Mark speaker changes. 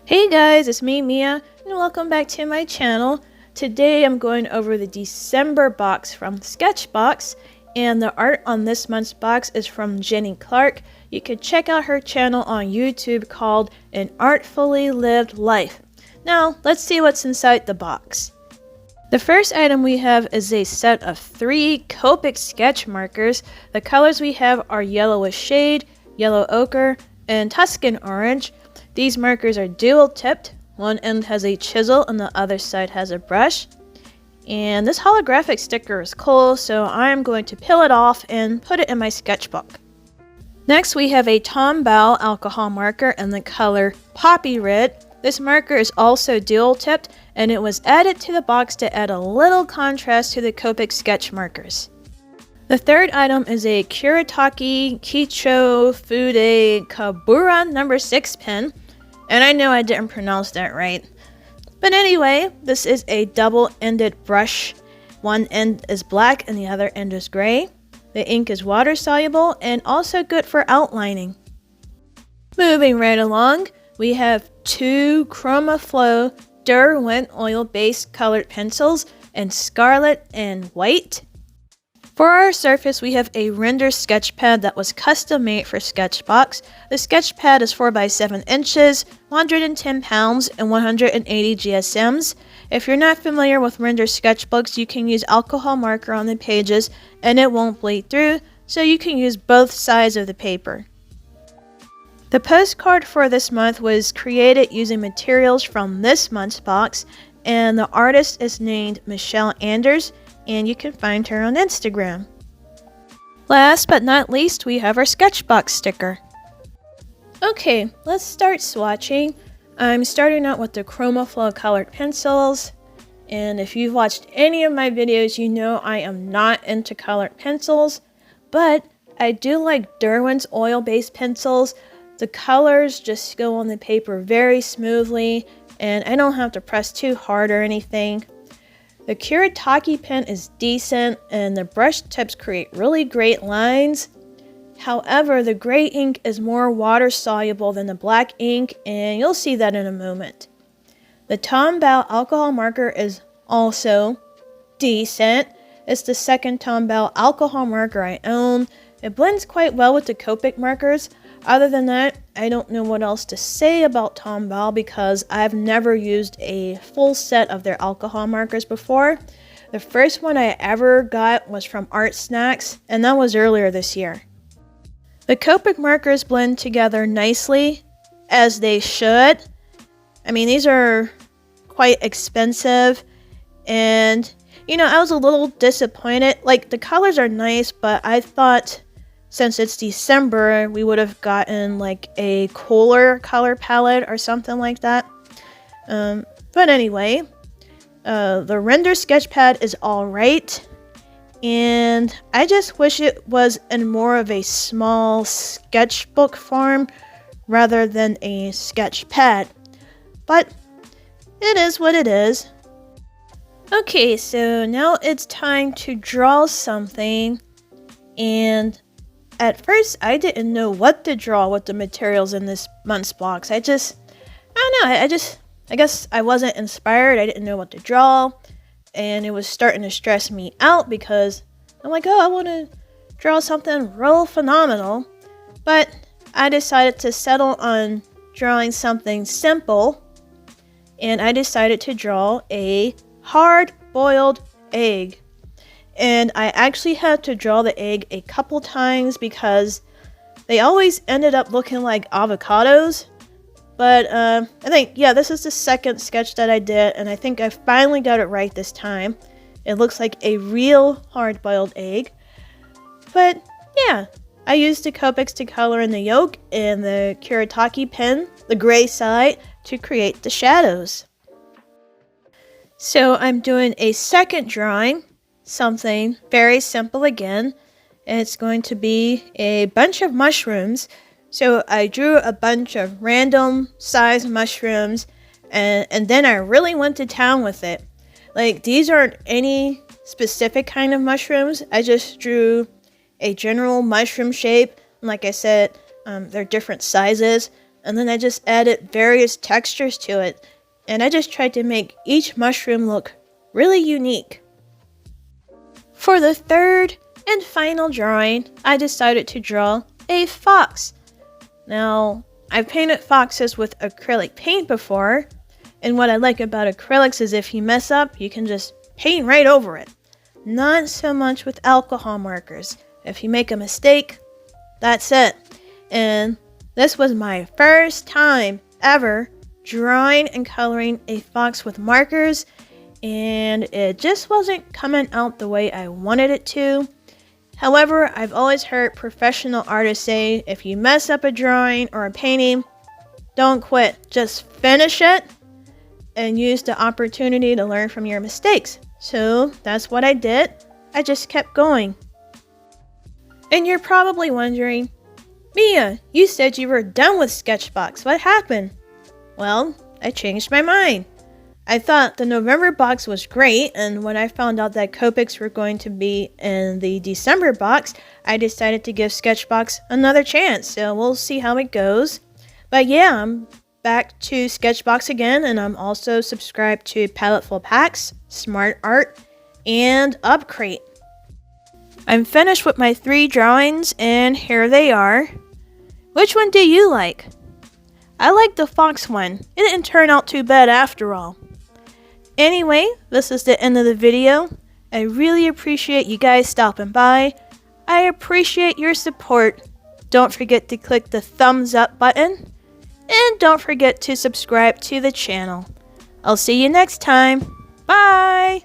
Speaker 1: Hey guys, it's me, Mia, and welcome back to my channel. Today I'm going over the December box from Sketchbox, and the art on this month's box is from Jenny Clark. You can check out her channel on YouTube called An Artfully Lived Life. Now, let's see what's inside the box. The first item we have is a set of 3 Copic sketch markers. The colors we have are Yellowish Shade, Yellow Ochre, and Tuscan Orange. These markers are dual tipped. One end has a chisel and the other side has a brush. And this holographic sticker is cool, so I'm going to peel it off and put it in my sketchbook. Next we have a Tombow alcohol marker in the color Poppy Red. This marker is also dual tipped and it was added to the box to add a little contrast to the Copic sketch markers. The third item is a Kuretake Kicho Fude Kabura No. 6 pen. And I know I didn't pronounce that right. But anyway, this is a double-ended brush. One end is black and the other end is gray. The ink is water-soluble and also good for outlining. Moving right along, we have 2 ChromaFlow Derwent oil-based colored pencils in scarlet and white. For our surface, we have a render sketch pad that was custom made for Sketchbox. The sketch pad is 4 by 7 inches, 110 pounds, and 180 GSMs. If you're not familiar with render sketchbooks, you can use alcohol marker on the pages and it won't bleed through, so you can use both sides of the paper. The postcard for this month was created using materials from this month's box, and the artist is named Michelle Anders, and you can find her on Instagram. Last but not least, we have our Sketchbox sticker. Okay, let's start swatching. I'm starting out with the ChromaFlow colored pencils, and if you've watched any of my videos, you know I am not into colored pencils, but I do like Derwent's oil-based pencils. The colors just go on the paper very smoothly, and I don't have to press too hard or anything. The Kuretake pen is decent and the brush tips create really great lines. However, the gray ink is more water soluble than the black ink, and you'll see that in a moment. The Tombow alcohol marker is also decent. It's the second Tombow alcohol marker I own. It blends quite well with the Copic markers. Other than that, I don't know what else to say about Tombow because I've never used a full set of their alcohol markers before. The first one I ever got was from Art Snacks, and that was earlier this year. The Copic markers blend together nicely, as they should. I mean, these are quite expensive, and you know, I was a little disappointed. Like, the colors are nice, but I thought since it's December, we would have gotten like a cooler color palette or something like that. But anyway, the render sketchpad is alright, and I just wish it was in more of a small sketchbook form rather than a sketch pad. But it is what it is. Okay, so now it's time to draw something, and at first, I didn't know what to draw with the materials in this month's box. I don't know, I guess I wasn't inspired. I didn't know what to draw, and it was starting to stress me out because I'm like, oh, I want to draw something real phenomenal. But I decided to settle on drawing something simple, and I decided to draw a hard-boiled egg. And I actually had to draw the egg a couple times because they always ended up looking like avocados. But I think, yeah, this is the second sketch that I did, and I think I finally got it right this time. It looks like a real hard-boiled egg. But yeah, I used the Copics to color in the yolk and the Kuretake pen, the gray side, to create the shadows. So I'm doing a second drawing. Something very simple again. It's going to be a bunch of mushrooms. So I drew a bunch of random size mushrooms, and then I really went to town with it. Like, these aren't any specific kind of mushrooms. I just drew a general mushroom shape. And like I said, they're different sizes. and then I just added various textures to it, and I just tried to make each mushroom look really unique. For the third and final drawing, I decided to draw a fox. Now, I've painted foxes with acrylic paint before, and what I like about acrylics is if you mess up, you can just paint right over it. Not so much with alcohol markers. If you make a mistake, that's it. And this was my first time ever drawing and coloring a fox with markers, and it just wasn't coming out the way I wanted it to. However, I've always heard professional artists say if you mess up a drawing or a painting, don't quit. Just finish it and use the opportunity to learn from your mistakes. So that's what I did. I just kept going. And you're probably wondering, Mia, you said you were done with Sketchbox. What happened? Well, I changed my mind. I thought the November box was great, and when I found out that Copics were going to be in the December box, I decided to give Sketchbox another chance, so we'll see how it goes. But yeah, I'm back to Sketchbox again, and I'm also subscribed to Paleteful Packs, Smart Art, and Upcrate. I'm finished with my 3 drawings, and here they are. Which one do you like? I like the fox one. It didn't turn out too bad after all. Anyway, this is the end of the video. I really appreciate you guys stopping by. I appreciate your support. Don't forget to click the thumbs up button. And don't forget to subscribe to the channel. I'll see you next time. Bye!